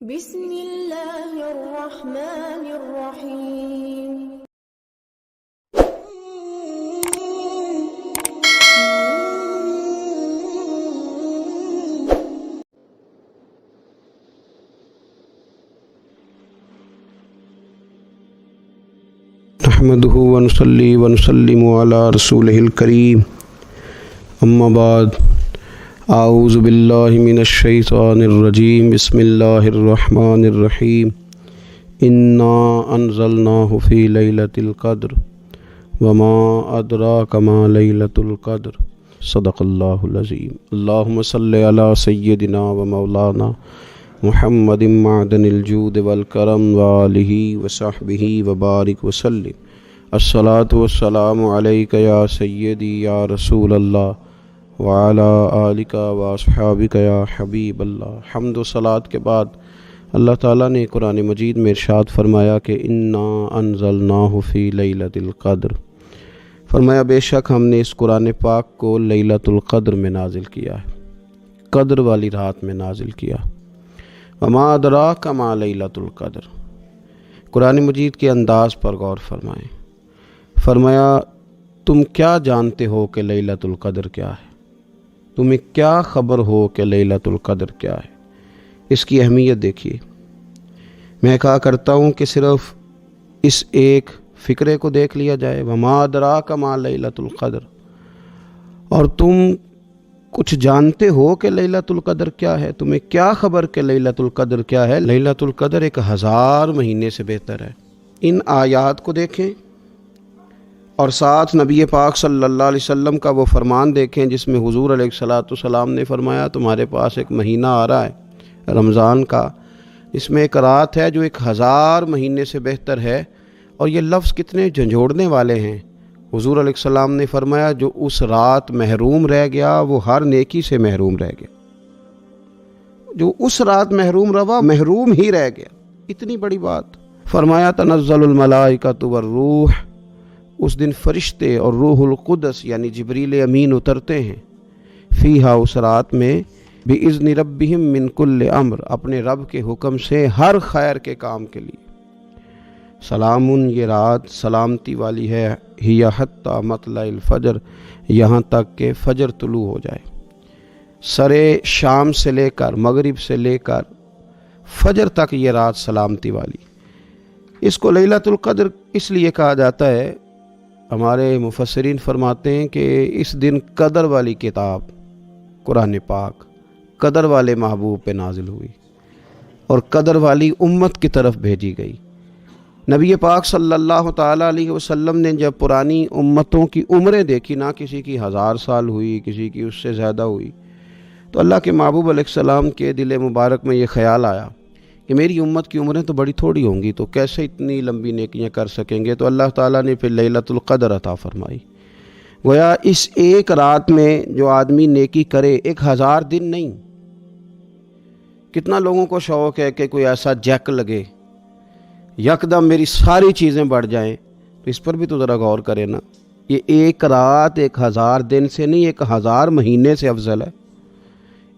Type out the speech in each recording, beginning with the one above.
بسم اللہ الرحمن الرحیم۔ نحمده ونصلي ونسلم على رسوله الكريم اما بعد اعوذ باللہ من الشیطان الرجیم بسم اللہ الرحمن الرحیم انا انزلناه فی لیلۃ القدر وما ادراک ما لیلۃ القدر صدق اللہ العظیم۔ اللہم صلی علی سیدنا و مولانا محمد معدن الجود والکرم وآلہ وصحبہ وبارک وسلم۔ الصلاۃ والسلام علیک یا سیدی یا رسول اللہ وعلی آلک واصحابک یا حبیب اللہ۔ حمد و صلاۃ کے بعد اللہ تعالیٰ نے قرآن مجید میں ارشاد فرمایا کہ انا انزلناہ فی لیلۃ القدر، فرمایا بے شک ہم نے اس قرآن پاک کو لیلۃ القدر میں نازل کیا ہے، قدر والی رات میں نازل کیا۔ وما ادراک ما لیلۃ القدر، قرآن مجید کے انداز پر غور فرمائیں۔ فرمایا تم کیا جانتے ہو کہ لیلۃ القدر کیا ہے، تمہیں کیا خبر ہو کہ لیلۃ القدر کیا ہے؟ اس کی اہمیت دیکھیے۔ میں کہا کرتا ہوں کہ صرف اس ایک فکرے کو دیکھ لیا جائے، وما ادراک ما لیلۃ القدر، اور تم کچھ جانتے ہو کہ لیلۃ القدر کیا ہے، تمہیں کیا خبر کہ لیلۃ القدر کیا ہے؟ لیلۃ القدر 1000 مہینے سے بہتر ہے۔ ان آیات کو دیکھیں اور ساتھ نبی پاک صلی اللہ علیہ وسلم کا وہ فرمان دیکھیں جس میں حضور علیہ الصلاۃ والسلام نے فرمایا تمہارے پاس ایک مہینہ آ رہا ہے رمضان کا، اس میں ایک رات ہے جو 1000 مہینے سے بہتر ہے، اور یہ لفظ کتنے جھنجھوڑنے والے ہیں۔ حضور علیہ السلام نے فرمایا جو اس رات محروم رہ گیا وہ ہر نیکی سے محروم رہ گیا، جو اس رات محروم رہا محروم ہی رہ گیا۔ اتنی بڑی بات فرمایا تنزل الملائکۃ والروح، اس دن فرشتے اور روح القدس یعنی جبریل امین اترتے ہیں، فیہا اس رات میں بِإِذْنِ رَبِّهِمْ مِنْ كُلِّ امر، اپنے رب کے حکم سے ہر خیر کے کام کے لیے۔ سلامن، یہ رات سلامتی والی ہے، ہی حتی مطلع الفجر، یہاں تک کہ فجر طلوع ہو جائے۔ سرے شام سے لے کر مغرب سے لے کر فجر تک یہ رات سلامتی والی۔ اس کو لیلۃ القدر اس لیے کہا جاتا ہے، ہمارے مفسرین فرماتے ہیں کہ اس دن قدر والی کتاب قرآن پاک قدر والے محبوب پہ نازل ہوئی اور قدر والی امت کی طرف بھیجی گئی۔ نبی پاک صلی اللہ تعالیٰ علیہ وسلم نے جب پرانی امتوں کی عمریں دیکھی، نہ کسی کی 1000 سال ہوئی، کسی کی اس سے زیادہ ہوئی، تو اللہ کے محبوب علیہ السلام کے دل مبارک میں یہ خیال آیا کہ میری امت کی عمریں تو بڑی تھوڑی ہوں گی، تو کیسے اتنی لمبی نیکیاں کر سکیں گے؟ تو اللہ تعالیٰ نے پھر لیلۃ القدر عطا فرمائی۔ گویا اس ایک رات میں جو آدمی نیکی کرے، 1000 دن نہیں۔ کتنا لوگوں کو شوق ہے کہ کوئی ایسا جیک لگے، یکدم میری ساری چیزیں بڑھ جائیں، تو اس پر بھی تو ذرا غور کرے نا۔ یہ ایک رات 1000 دن سے نہیں، 1000 مہینے سے افضل ہے۔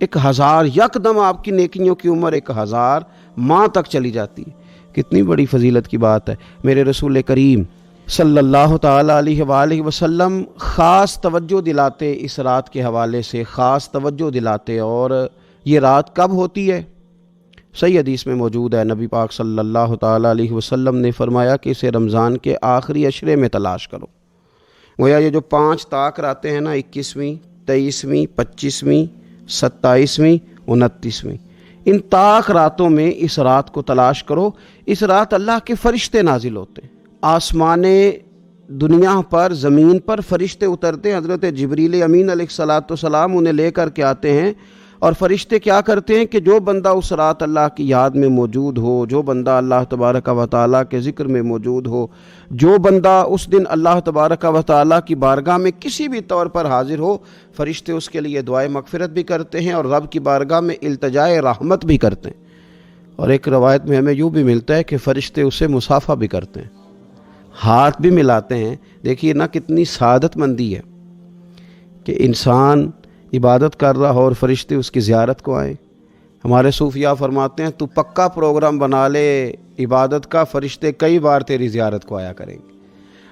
1000 یکدم آپ کی نیکیوں کی عمر 1000 ماہ تک چلی جاتی ہے۔ کتنی بڑی فضیلت کی بات ہے۔ میرے رسول کریم صلی اللہ تعالیٰ علیہ وآلہ وسلم خاص توجہ دلاتے، اس رات کے حوالے سے خاص توجہ دلاتے۔ اور یہ رات کب ہوتی ہے؟ صحیح حدیث میں موجود ہے، نبی پاک صلی اللہ تعالیٰ علیہ وسلم نے فرمایا کہ اسے رمضان کے آخری عشرے میں تلاش کرو۔ گویا یہ جو 5 طاق راتیں ہیں نا، 21ویں، 23ویں، 25ویں، 27ویں، 29ویں، ان طاق راتوں میں اس رات کو تلاش کرو۔ اس رات اللہ کے فرشتے نازل ہوتے ہیں، آسمان دنیا پر، زمین پر فرشتے اترتے ہیں۔ حضرت جبریل امین علیہ الصلاۃ والسلام انہیں لے کر کے آتے ہیں، اور فرشتے کیا کرتے ہیں کہ جو بندہ اس رات اللہ کی یاد میں موجود ہو، جو بندہ اللہ تبارک و تعالیٰ کے ذکر میں موجود ہو، جو بندہ اس دن اللہ تبارک و تعالیٰ کی بارگاہ میں کسی بھی طور پر حاضر ہو، فرشتے اس کے لیے دعائے مغفرت بھی کرتے ہیں اور رب کی بارگاہ میں التجائے رحمت بھی کرتے ہیں۔ اور ایک روایت میں ہمیں یوں بھی ملتا ہے کہ فرشتے اسے مصافحہ بھی کرتے ہیں، ہاتھ بھی ملاتے ہیں۔ دیکھیے نا کتنی سعادت مندی ہے کہ انسان عبادت کر رہا ہو اور فرشتے اس کی زیارت کو آئیں۔ ہمارے صوفیاء فرماتے ہیں تو پکا پروگرام بنا لے عبادت کا، فرشتے کئی بار تیری زیارت کو آیا کریں گے۔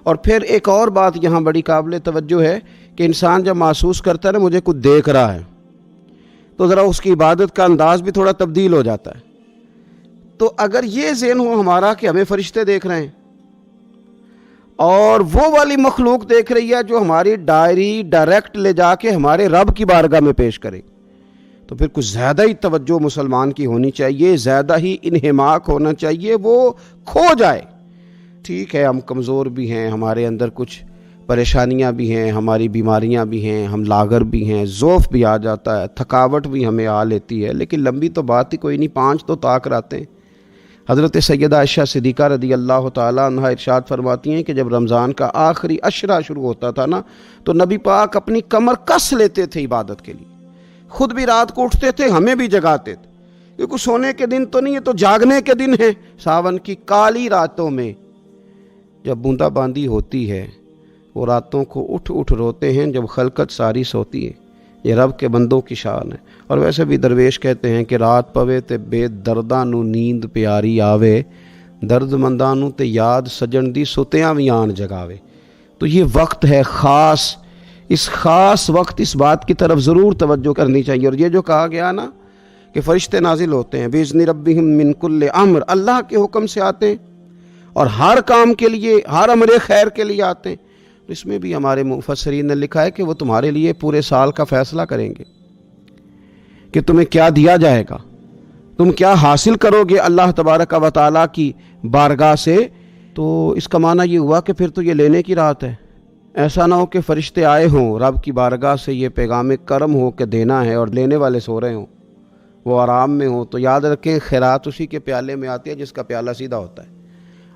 اور پھر ایک اور بات یہاں بڑی قابل توجہ ہے کہ انسان جب محسوس کرتا ہے نا مجھے کچھ دیکھ رہا ہے، تو ذرا اس کی عبادت کا انداز بھی تھوڑا تبدیل ہو جاتا ہے۔ تو اگر یہ ذہن ہو ہمارا کہ ہمیں فرشتے دیکھ رہے ہیں اور وہ والی مخلوق دیکھ رہی ہے جو ہماری ڈائری ڈائریکٹ لے جا کے ہمارے رب کی بارگاہ میں پیش کرے، تو پھر کچھ زیادہ ہی توجہ مسلمان کی ہونی چاہیے، زیادہ ہی انہماک ہونا چاہیے، وہ کھو جائے۔ ٹھیک ہے ہم کمزور بھی ہیں، ہمارے اندر کچھ پریشانیاں بھی ہیں، ہماری بیماریاں بھی ہیں، ہم لاغر بھی ہیں، ضعف بھی آ جاتا ہے، تھکاوٹ بھی ہمیں آ لیتی ہے، لیکن لمبی تو بات ہی کوئی نہیں، 5 تو طاق راتیں۔ حضرت سیدہ عائشہ صدیقہ رضی اللہ تعالیٰ عنہا ارشاد فرماتی ہیں کہ جب رمضان کا آخری عشرہ شروع ہوتا تھا نا تو نبی پاک اپنی کمر کس لیتے تھے عبادت کے لیے، خود بھی رات کو اٹھتے تھے، ہمیں بھی جگاتے تھے، کیونکہ سونے کے دن تو نہیں ہے، تو جاگنے کے دن ہیں۔ ساون کی کالی راتوں میں جب بوندا باندی ہوتی ہے، وہ راتوں کو اٹھ اٹھ روتے ہیں جب خلقت ساری سوتی ہے۔ یہ رب کے بندوں کی شان ہے۔ اور ویسے بھی درویش کہتے ہیں کہ رات پوے تے بے درداں نو نیند پیاری آوے، درد منداں نو تے یاد سجن دی ستیاں وی آن جگاوے۔ تو یہ وقت ہے خاص، اس خاص وقت اس بات کی طرف ضرور توجہ کرنی چاہیے۔ اور یہ جو کہا گیا نا کہ فرشتے نازل ہوتے ہیں بِإِذْنِ رَبِّهِمْ مِنْ كُلِّ امر، اللہ کے حکم سے آتے ہیں اور ہر کام کے لیے، ہر امر خیر کے لیے آتے ہیں۔ تو اس میں بھی ہمارے مفسرین نے لکھا ہے کہ وہ تمہارے لیے پورے سال کا فیصلہ کریں گے کہ تمہیں کیا دیا جائے گا، تم کیا حاصل کرو گے اللہ تبارک و تعالیٰ کی بارگاہ سے۔ تو اس کا معنی یہ ہوا کہ پھر تو یہ لینے کی رات ہے۔ ایسا نہ ہو کہ فرشتے آئے ہوں رب کی بارگاہ سے یہ پیغام کرم ہو کہ دینا ہے اور لینے والے سو رہے ہوں، وہ آرام میں ہوں۔ تو یاد رکھیں خیرات اسی کے پیالے میں آتی ہے جس کا پیالہ سیدھا ہوتا ہے،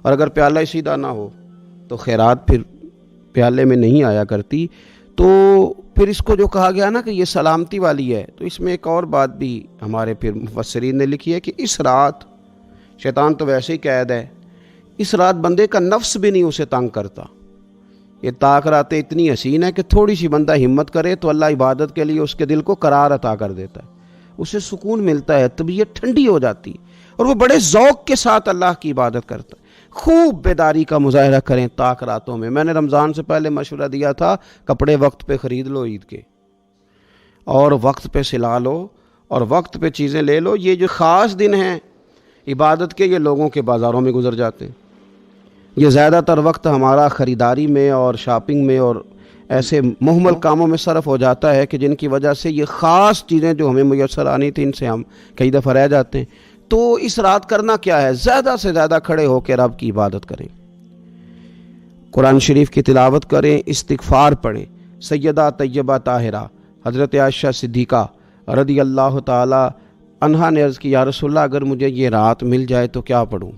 اور اگر پیالہ ہی سیدھا نہ ہو تو خیرات پھر پیالے میں نہیں آیا کرتی۔ تو پھر اس کو جو کہا گیا نا کہ یہ سلامتی والی ہے، تو اس میں ایک اور بات بھی ہمارے پھر مفسرین نے لکھی ہے کہ اس رات، شیطان تو ویسے ہی قید ہے، اس رات بندے کا نفس بھی نہیں اسے تنگ کرتا۔ یہ طاق راتیں اتنی حسین ہے کہ تھوڑی سی بندہ ہمت کرے تو اللہ عبادت کے لیے اس کے دل کو قرار عطا کر دیتا ہے، اسے سکون ملتا ہے، طبیعت ٹھنڈی ہو جاتی ہے اور وہ بڑے ذوق کے ساتھ اللہ کی عبادت کرتا ہے۔ خوب بیداری کا مظاہرہ کریں طاق راتوں میں۔ میں نے رمضان سے پہلے مشورہ دیا تھا کپڑے وقت پہ خرید لو عید کے، اور وقت پہ سلا لو اور وقت پہ چیزیں لے لو۔ یہ جو خاص دن ہیں عبادت کے، یہ لوگوں کے بازاروں میں گزر جاتے ہیں۔ یہ زیادہ تر وقت ہمارا خریداری میں اور شاپنگ میں اور ایسے مہمل کاموں میں صرف ہو جاتا ہے کہ جن کی وجہ سے یہ خاص چیزیں جو ہمیں میسر آنی تھیں ان سے ہم کئی دفعہ رہ جاتے ہیں۔ تو اس رات کرنا کیا ہے؟ زیادہ سے زیادہ کھڑے ہو کے رب کی عبادت کریں، قرآن شریف کی تلاوت کریں، استغفار پڑھیں۔ سیدہ طیبہ طاہرہ حضرت عائشہ صدیقہ رضی اللہ تعالی عنہا نے عرض کی یا رسول اللہ اگر مجھے یہ رات مل جائے تو کیا پڑھوں؟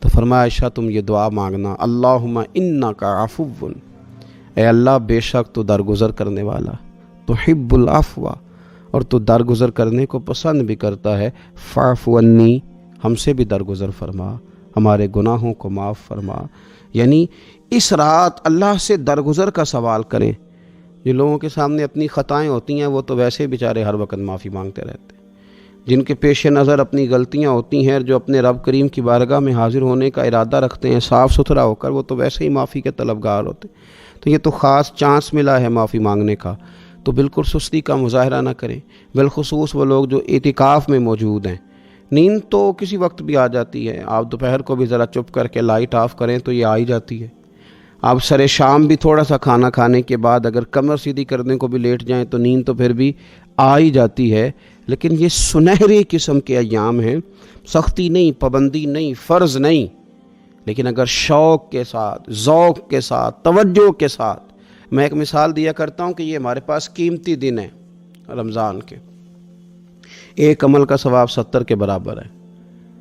تو فرمایا عائشہ تم یہ دعا مانگنا، اللہم انک عفو، اے اللہ بے شک تو درگزر کرنے والا، تحب العفو، اور تو درگزر کرنے کو پسند بھی کرتا ہے، فاعف عنی، ہم سے بھی درگزر فرما، ہمارے گناہوں کو معاف فرما۔ یعنی اس رات اللہ سے درگزر کا سوال کریں۔ جن لوگوں کے سامنے اپنی خطائیں ہوتی ہیں وہ تو ویسے بیچارے ہر وقت معافی مانگتے رہتے ہیں، جن کے پیش نظر اپنی غلطیاں ہوتی ہیں، جو اپنے رب کریم کی بارگاہ میں حاضر ہونے کا ارادہ رکھتے ہیں صاف ستھرا ہو کر، وہ تو ویسے ہی معافی کے طلبگار ہوتے ہیں۔ تو یہ تو خاص چانس ملا ہے معافی مانگنے کا، تو بالکل سستی کا مظاہرہ نہ کریں۔ بالخصوص وہ لوگ جو اعتکاف میں موجود ہیں، نیند تو کسی وقت بھی آ جاتی ہے، آپ دوپہر کو بھی ذرا چپ کر کے لائٹ آف کریں تو یہ آ ہی جاتی ہے۔ آپ سر شام بھی تھوڑا سا کھانا کھانے کے بعد اگر کمر سیدھی کرنے کو بھی لیٹ جائیں تو نیند تو پھر بھی آ ہی جاتی ہے۔ لیکن یہ سنہری قسم کے ایام ہیں، سختی نہیں، پابندی نہیں، فرض نہیں، لیکن اگر شوق کے ساتھ، ذوق کے ساتھ، توجہ کے ساتھ، میں ایک مثال دیا کرتا ہوں کہ یہ ہمارے پاس قیمتی دن ہے رمضان کے، ایک عمل کا ثواب 70 کے برابر ہے۔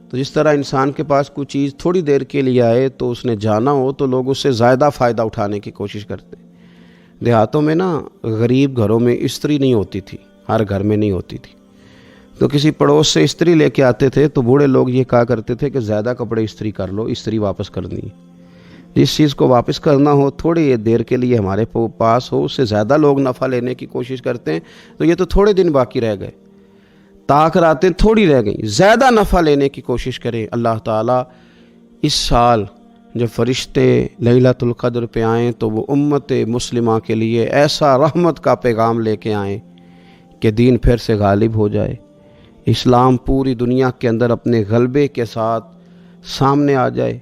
تو جس طرح انسان کے پاس کوئی چیز تھوڑی دیر کے لیے آئے تو اس نے جانا ہو تو لوگ اس سے زیادہ فائدہ اٹھانے کی کوشش کرتے ہیں۔ دیہاتوں میں نا غریب گھروں میں استری نہیں ہوتی تھی، ہر گھر میں نہیں ہوتی تھی، تو کسی پڑوس سے استری لے کے آتے تھے تو بوڑھے لوگ یہ کہا کرتے تھے کہ زیادہ کپڑے استری کر لو، استری واپس کرنی ہے۔ جس چیز کو واپس کرنا ہو تھوڑی دیر کے لیے ہمارے پاس ہو، اس سے زیادہ لوگ نفع لینے کی کوشش کرتے ہیں، تو یہ تو تھوڑے دن باقی رہ گئے۔ طاق راتیں تھوڑی رہ گئیں، زیادہ نفع لینے کی کوشش کریں۔ اللہ تعالیٰ اس سال جب فرشتے لیلۃ القدر پہ آئیں تو وہ امت مسلمہ کے لیے ایسا رحمت کا پیغام لے کے آئیں کہ دین پھر سے غالب ہو جائے، اسلام پوری دنیا کے اندر اپنے غلبے کے ساتھ سامنے آ جائے،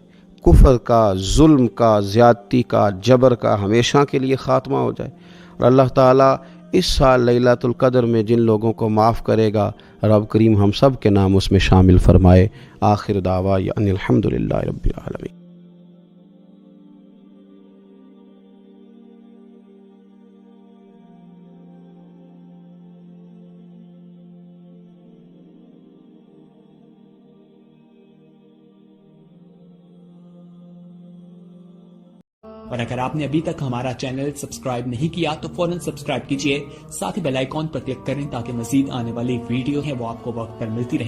کفر کا، ظلم کا، زیادتی کا، جبر کا ہمیشہ کے لیے خاتمہ ہو جائے، اور اللہ تعالیٰ اس سال لیلۃ القدر میں جن لوگوں کو معاف کرے گا رب کریم ہم سب کے نام اس میں شامل فرمائے۔ آخر دعوانا ان الحمد للہ رب العالمین۔ اور اگر آپ نے ابھی تک ہمارا چینل سبسکرائب نہیں کیا تو فوراً سبسکرائب کیجئے، ساتھ ہی بیل آئیکن پر کلک کریں تاکہ مزید آنے والی ویڈیو ہیں وہ آپ کو وقت پر ملتی رہیں۔